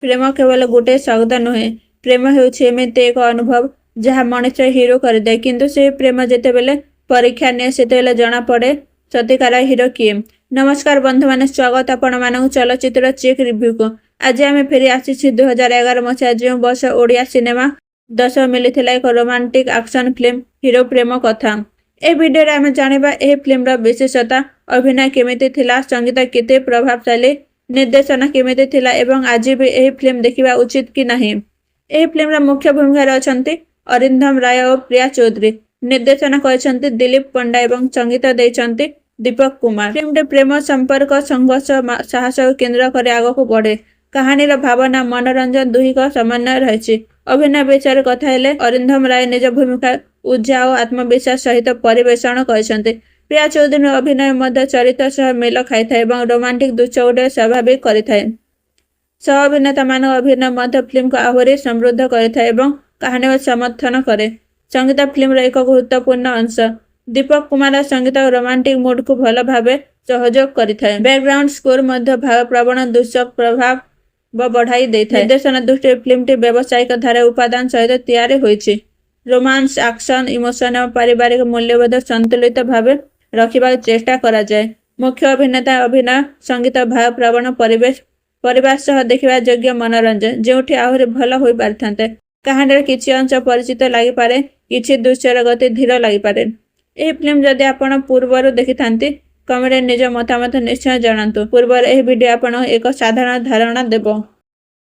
ପ୍ରେମ କେବଳ ଗୋଟିଏ ଶବ୍ଦ ନୁହେଁ, ପ୍ରେମ ହେଉଛି ଏମିତି ଏକ ଅନୁଭବ ଯାହା ମଣିଷ ହିରୋ କରିଦିଏ, କିନ୍ତୁ ସେହି ପ୍ରେମ ଯେତେବେଳେ ପରୀକ୍ଷା ନିଏ ସେତେବେଳେ ଜଣାପଡ଼େ ସତ୍ୟକାର ହିରୋ କିଏ। ନମସ୍କାର ବନ୍ଧୁମାନେ, ସ୍ୱାଗତ ଆପଣମାନଙ୍କୁ ଚଳଚ୍ଚିତ୍ର ଚେକ୍ ରିଭ୍ୟୁକୁ। ଆଜି ଆମେ ଫେରି ଆସିଛୁ 2011 ମସିହା, ଯେଉଁ ବର୍ଷ ଓଡ଼ିଆ ସିନେମା ଦଶକ ମିଳିଥିଲା ଏକ ରୋମାଣ୍ଟିକ୍ ଆକ୍ସନ ଫିଲ୍ମ ହିରୋ ପ୍ରେମ କଥା। ଏହି ଭିଡ଼ିଓରେ ଆମେ ଜାଣିବା ଏହି ଫିଲ୍ମର ବିଶେଷତା, ଅଭିନୟ କେମିତି ଥିଲା, ସଙ୍ଗୀତ କେତେ ପ୍ରଭାବଶାଳୀ, ନିର୍ଦ୍ଦେଶନା କେମିତି ଥିଲା ଏବଂ ଆଜି ବି ଏହି ଫିଲ୍ମ ଦେଖିବା ଉଚିତ କି ନାହିଁ। ଏହି ଫିଲ୍ମର ମୁଖ୍ୟ ଭୂମିକାରେ ଅଛନ୍ତି ଅରିନ୍ଦମ ରାୟ ଓ ପ୍ରିୟା ଚୌଧୁରୀ। ନିର୍ଦ୍ଦେଶନା କରିଛନ୍ତି ଦିଲ୍ଲୀପ ପଣ୍ଡା ଏବଂ ସଙ୍ଗୀତ ଦେଇଛନ୍ତି ଦୀପକ କୁମାର। ଫିଲ୍ମଟି ପ୍ରେମ, ସମ୍ପର୍କ, ସଂଘର୍ଷ, ସାହସକୁ କେନ୍ଦ୍ର କରି ଆଗକୁ ବଢ଼େ। କାହାଣୀର ଭାବନା, ମନୋରଞ୍ଜନ ଦୁହିଁଙ୍କ ସମନ୍ୱୟ ରହିଛି। ଅଭିନୟ ବିଷୟରେ କଥା ହେଲେ ଅରିନ୍ଦମ ରାୟ ନିଜ ଭୂମିକା ଉତ୍ସାହ ଓ ଆତ୍ମବିଶ୍ୱାସ ସହିତ ପରିବେଷଣ କରିଛନ୍ତି। ପ୍ରିୟା ଚୌଧୁରୀଙ୍କ ଅଭିନୟ ମଧ୍ୟ ଚରିତ୍ର ସହ ମେଳ ଖାଇଥାଏ ଏବଂ ରୋମାଣ୍ଟିକ୍ ଦୃଶ୍ୟଗୁଡ଼ିକ ସ୍ୱାଭାବିକ କରିଥାଏ। ସହ ଅଭିନେତାମାନଙ୍କ ଅଭିନୟ ମଧ୍ୟ ଫିଲ୍ମକୁ ଆହୁରି ସମୃଦ୍ଧ କରିଥାଏ ଏବଂ କାହାଣୀକୁ ସମର୍ଥନ କରେ। ସଙ୍ଗୀତ ଫିଲ୍ମର ଏକ ଗୁରୁତ୍ୱପୂର୍ଣ୍ଣ ଅଂଶ। ଦୀପକ କୁମାରଙ୍କ ସଙ୍ଗୀତ ରୋମାଣ୍ଟିକ୍ ମୁଡ୍କୁ ଭଲ ଭାବେ ସହଯୋଗ କରିଥାଏ। ବ୍ୟାକଗ୍ରାଉଣ୍ଡ ସ୍କୋର ମଧ୍ୟ ଭାବପ୍ରବଣ ଦୃଶ୍ୟକୁ ପ୍ରଭାବ ବଢ଼ାଇ ଦେଇଥାଏ। ନିର୍ଦ୍ଦେଶନା ଦୃଷ୍ଟିରୁ ଫିଲ୍ମଟି ବ୍ୟବସାୟିକ ଧାରା ଉପାଦାନ ସହିତ ତିଆରି ହୋଇଛି। ରୋମାନ୍ସ, ଆକ୍ସନ, ଇମୋସନ ଏବଂ ପାରିବାରିକ ମୂଲ୍ୟବୋଧ ସନ୍ତୁଳିତ ଭାବେ ରଖିବାକୁ ଚେଷ୍ଟା କରାଯାଏ। ମୁଖ୍ୟ ଅଭିନେତା ଅଭିନୟ, ସଙ୍ଗୀତ, ଭାବପ୍ରବଣ ପରିବେଶ, ପରିବାର ସହ ଦେଖିବା ଯୋଗ୍ୟ ମନୋରଞ୍ଜନ, ଯେଉଁଠି ଆହୁରି ଭଲ ହୋଇପାରିଥାନ୍ତେ। କାହାଣୀର କିଛି ଅଂଶ ପରିଚିତ ଲାଗିପାରେ, କିଛି ଦୃଶ୍ୟର ଗତି ଧୀର ଲାଗିପାରେ। ଏହି ଫିଲ୍ମ ଯଦି ଆପଣ ପୂର୍ବରୁ ଦେଖିଥାନ୍ତି, କମେଣ୍ଟରେ ନିଜ ମତାମତ ନିଶ୍ଚୟ ଜଣାନ୍ତୁ। ପୂର୍ବରୁ ଏହି ଭିଡ଼ିଓ ଆପଣଙ୍କୁ ଏକ ସାଧାରଣ ଧାରଣା ଦେବ।